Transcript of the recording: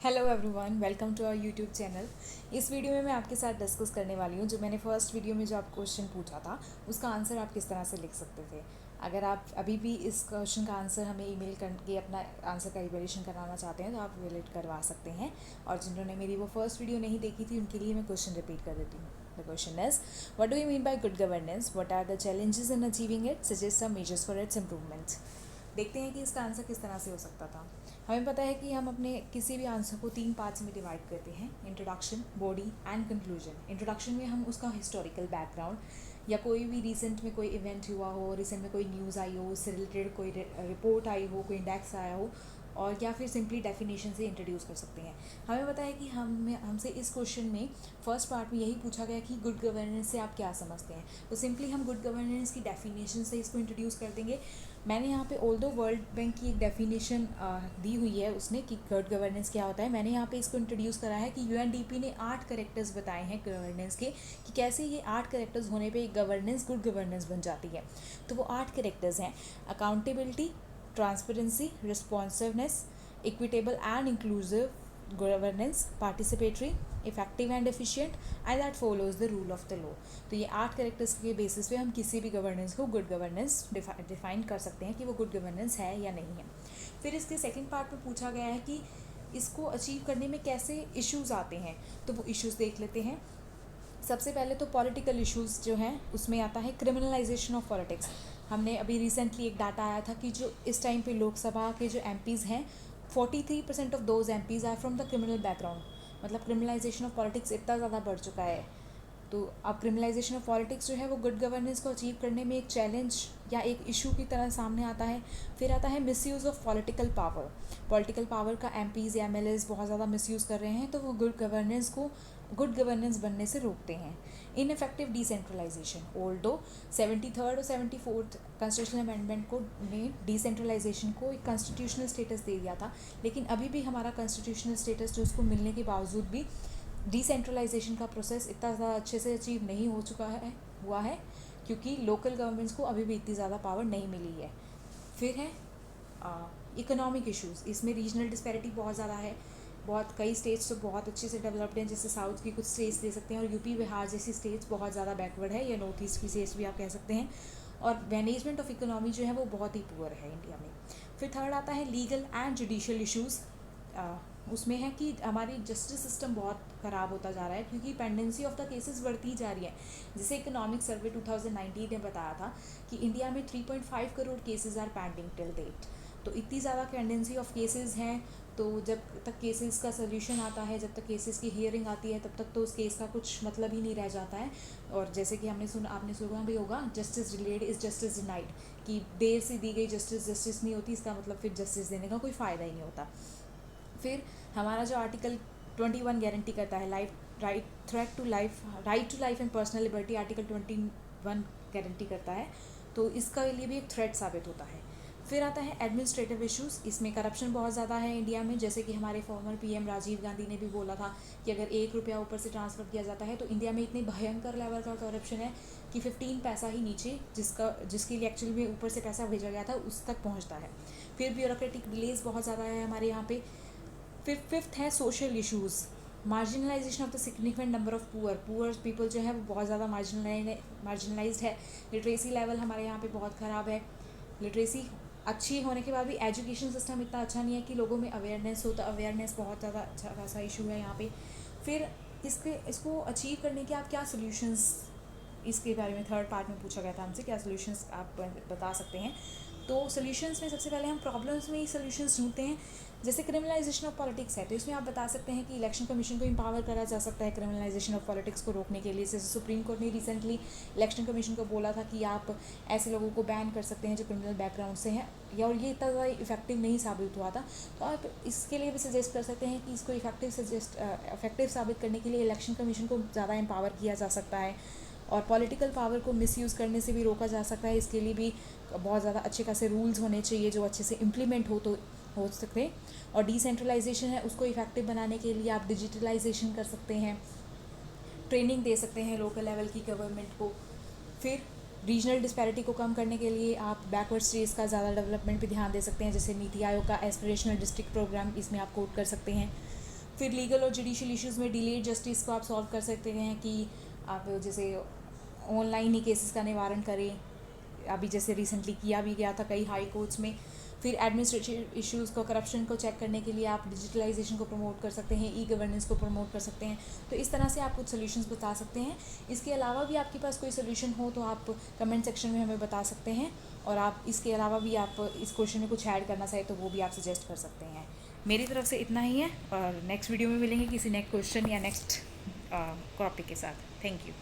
Hello everyone, welcome to our YouTube channel. इस video में मैं आपके साथ डिस्कस करने वाली हूँ जो मैंने फर्स्ट वीडियो में जो आप क्वेश्चन पूछा था उसका आंसर आप किस तरह से लिख सकते थे। अगर आप अभी भी इस क्वेश्चन का आंसर हमें ईमेल करके अपना आंसर का इवैल्यूएशन कराना चाहते हैं तो आप वैलिड करवा सकते हैं। और जिन्होंने मेरी वो फर्स्ट वीडियो नहीं देखी थी उनके लिए मैं क्वेश्चन रिपीट कर देती हूँ। The question is, what do you mean by good governance, what are the challenges in achieving it, suggest some measures for its improvement. देखते हैं कि इसका आंसर किस तरह से हो सकता था। हमें पता है कि हम अपने किसी भी आंसर को 3 पार्ट्स में डिवाइड करते हैं, introduction, body and conclusion. Introduction में हम उसका हिस्टोरिकल बैकग्राउंड या कोई भी रिसेंट में कोई इवेंट हुआ हो, रिसेंट में कोई न्यूज़ आई हो, उससे रिलेटेड कोई रिपोर्ट आई हो, कोई इंडेक्स आया हो, और या फिर सिंपली डेफिनेशन से इंट्रोड्यूस कर सकते हैं। हमें पता है कि हमसे इस क्वेश्चन में फर्स्ट पार्ट में यही पूछा गया कि गुड गवर्नेंस से आप क्या समझते हैं। तो सिंपली हम गुड गवर्नेंस की डेफिनेशन से इसको इंट्रोड्यूस कर देंगे। मैंने यहाँ पे ऑल्दो वर्ल्ड बैंक की एक डेफिनेशन दी हुई है उसने कि गुड गवर्नेंस क्या होता है, मैंने यहाँ पे इसको इंट्रोड्यूस करा है कि यूएनडीपी ने 8 कैरेक्टर्स बताए हैं गवर्नेंस के कि कैसे ये 8 कैरेक्टर्स होने पे एक गवर्नेंस गुड गवर्नेंस बन जाती है। तो वो 8 कैरेक्टर्स हैं: accountability, transparency, responsiveness, equitable and inclusive governance, participatory, effective and efficient, and that follows the rule of the law. तो ये 8 कैरेक्टर्स के बेसिस पे हम किसी भी गवर्नेंस को गुड गवर्नेंस डिफाइन कर सकते हैं कि वो गुड गवर्नेंस है या नहीं है। फिर इसके सेकंड पार्ट में पूछा गया है कि इसको अचीव करने में कैसे इश्यूज़ आते हैं, तो वो इश्यूज़ देख लेते हैं। सबसे पहले तो पॉलिटिकल इश्यूज़ जो हैं उसमें आता है क्रिमिनलाइजेशन ऑफ पॉलिटिक्स। हमने अभी रिसेंटली एक डाटा आया था कि जो इस टाइम पे लोकसभा के जो एमपीज़ हैं, 43% of those MPs are from the criminal background. मतलब क्रिमिनलाइजेशन ऑफ पॉलिटिक्स इतना ज़्यादा बढ़ चुका है। तो अब क्रिमिनलाइजेशन ऑफ पॉलिटिक्स जो है वो गुड गवर्नेंस को अचीव करने में एक चैलेंज या एक इशू की तरह सामने आता है। फिर आता है misuse of political power. Political power का एमपीज़ या एमएलएज बहुत ज़्यादा मिसयूज़ कर रहे हैं, तो वो गुड गवर्नेंस बनने से रोकते हैं। इनफेक्टिव डिसेंट्रलाइजेशन, ऑल्दो 73rd और 74th कॉन्स्टिट्यूशनल अमेंडमेंट को ने डिसेंट्रलाइजेशन को एक कॉन्स्टिट्यूशनल स्टेटस दे दिया था, लेकिन अभी भी हमारा कॉन्स्टिट्यूशनल स्टेटस जो उसको मिलने के बावजूद भी डिसेंट्रलाइजेशन का प्रोसेस इतना ज़्यादा अच्छे से अचीव नहीं हो चुका है हुआ है, क्योंकि लोकल गवर्नमेंट्स को अभी भी इतनी ज़्यादा पावर नहीं मिली है। फिर है इकोनॉमिक इश्यूज़। इसमें रीजनल डिस्पैरिटी बहुत ज़्यादा है। बहुत कई स्टेट्स तो बहुत अच्छे से डेवलप्ड हैं, जैसे साउथ की कुछ स्टेट्स ले सकते हैं, और यूपी बिहार जैसी स्टेट्स बहुत ज़्यादा बैकवर्ड है, या नॉर्थ ईस्ट की स्टेट्स भी आप कह सकते हैं। और मैनेजमेंट ऑफ इकोनॉमी जो है वो बहुत ही पुअर है इंडिया में। फिर थर्ड आता है लीगल एंड जुडिशियल इश्यूज़। उसमें है कि हमारी जस्टिस सिस्टम बहुत ख़राब होता जा रहा है, क्योंकि पेंडेंसी ऑफ द केसेस बढ़ती जा रही है। जैसे इकोनॉमिक सर्वे 2019 ने बताया था कि इंडिया में 3.5 crore cases are pending till date. तो इतनी ज़्यादा पेंडेंसी ऑफ केसेस हैं, तो जब तक केसेस का सोल्यूशन आता है, जब तक केसेस की हियरिंग आती है, तब तक तो उस केस का कुछ मतलब ही नहीं रह जाता है। और जैसे कि आपने सुना भी होगा, justice delayed is justice denied, कि देर से दी गई जस्टिस जस्टिस नहीं होती, इसका मतलब फिर जस्टिस देने का कोई फ़ायदा ही नहीं होता। फिर हमारा जो आर्टिकल 21 गारंटी करता है right to life and personal liberty, article 21 guarantee करता है, तो इसका लिए भी एक थ्रेट साबित होता है। फिर आता है एडमिनिस्ट्रेटिव इश्यूज़। इसमें करप्शन बहुत ज़्यादा है इंडिया में, जैसे कि हमारे फॉर्मर पीएम राजीव गांधी ने भी बोला था कि अगर 1 रुपया ऊपर से ट्रांसफ़र किया जाता है तो इंडिया में इतनी भयंकर लेवल का करप्शन है कि 15 पैसा ही नीचे जिसके लिए एक्चुअली में ऊपर से पैसा भेजा गया था उस तक पहुँचता है। फिर ब्यूरोक्रेटिक डिलेज बहुत ज़्यादा है हमारे यहाँ पे। फिर फिफ्थ है social issues. Marginalisation of the significant number of poor people जो है वो बहुत ज़्यादा मार्जिनलाइज्ड है। लिटरेसी लेवल हमारे यहाँ पे बहुत ख़राब है। लिटरेसी अच्छी होने के बाद भी एजुकेशन सिस्टम इतना अच्छा नहीं है कि लोगों में अवेयरनेस हो, तो अवेयरनेस बहुत ज़्यादा अच्छा खासा इशू है यहाँ पे। फिर इसको अचीव करने के आप क्या सोल्यूशंस, इसके बारे में थर्ड पार्ट में पूछा गया था हमसे, क्या सोल्यूशंस आप बता सकते हैं। तो सोल्यूशंस में सबसे पहले हम प्रॉब्लम्स में ही सोल्यूशंस ढूंढते हैं। जैसे क्रिमिनलाइजेशन ऑफ पॉलिटिक्स है, तो इसमें आप बता सकते हैं कि इलेक्शन कमीशन को एम्पावर करा जा सकता है क्रिमिनलाइजेशन ऑफ पॉलिटिक्स को रोकने के लिए। जैसे सुप्रीम कोर्ट ने रिसेंटली इलेक्शन कमीशन को बोला था कि आप ऐसे लोगों को बैन कर सकते हैं जो क्रिमिनल बैकग्राउंड से हैं, या और ये इतना ज़्यादा इफेक्टिव नहीं साबित हुआ था। तो आप इसके लिए भी सजेस्ट कर सकते हैं कि इसको इफेक्टिव साबित करने के लिए इलेक्शन कमीशन को ज़्यादा एम्पावर किया जा सकता है, और पॉलिटिकल पावर को मिसयूज़ करने से भी रोका जा सकता है। इसके लिए भी बहुत ज़्यादा अच्छे खासे रूल्स होने चाहिए जो अच्छे से इम्प्लीमेंट हो सकते हैं। और डिसेंट्रलाइजेशन है, उसको इफेक्टिव बनाने के लिए आप डिजिटलाइजेशन कर सकते हैं, ट्रेनिंग दे सकते हैं लोकल लेवल की गवर्नमेंट को। फिर रीजनल डिस्पैरिटी को कम करने के लिए आप बैकवर्ड स्टेट्स का ज़्यादा डेवलपमेंट पे ध्यान दे सकते हैं, जैसे नीति आयोग का एस्पिरेशनल डिस्ट्रिक्ट प्रोग्राम, इसमें आप कोट कर सकते हैं। फिर लीगल और जुडिशियल इश्यूज़ में डिलेड जस्टिस को आप सॉल्व कर सकते हैं कि आप जैसे ऑनलाइन ही केसेस का निवारण करें, अभी जैसे रिसेंटली किया भी गया था कई हाई कोर्ट्स में। फिर एडमिनिस्ट्रेटिव इश्यूज़ को, करप्शन को चेक करने के लिए आप डिजिटलाइजेशन को प्रमोट कर सकते हैं, ई गवर्नेंस को प्रमोट कर सकते हैं। तो इस तरह से आप कुछ सोल्यूशंस बता सकते हैं। इसके अलावा भी आपके पास कोई सोल्यूशन हो तो आप कमेंट सेक्शन में हमें बता सकते हैं, और आप इसके अलावा भी आप इस क्वेश्चन में कुछ ऐड करना चाहें तो वो भी आप सजेस्ट कर सकते हैं। मेरी तरफ से इतना ही है, और नेक्स्ट वीडियो में मिलेंगे किसी नेक्स्ट क्वेश्चन या नेक्स्ट टॉपिक के साथ। Thank you.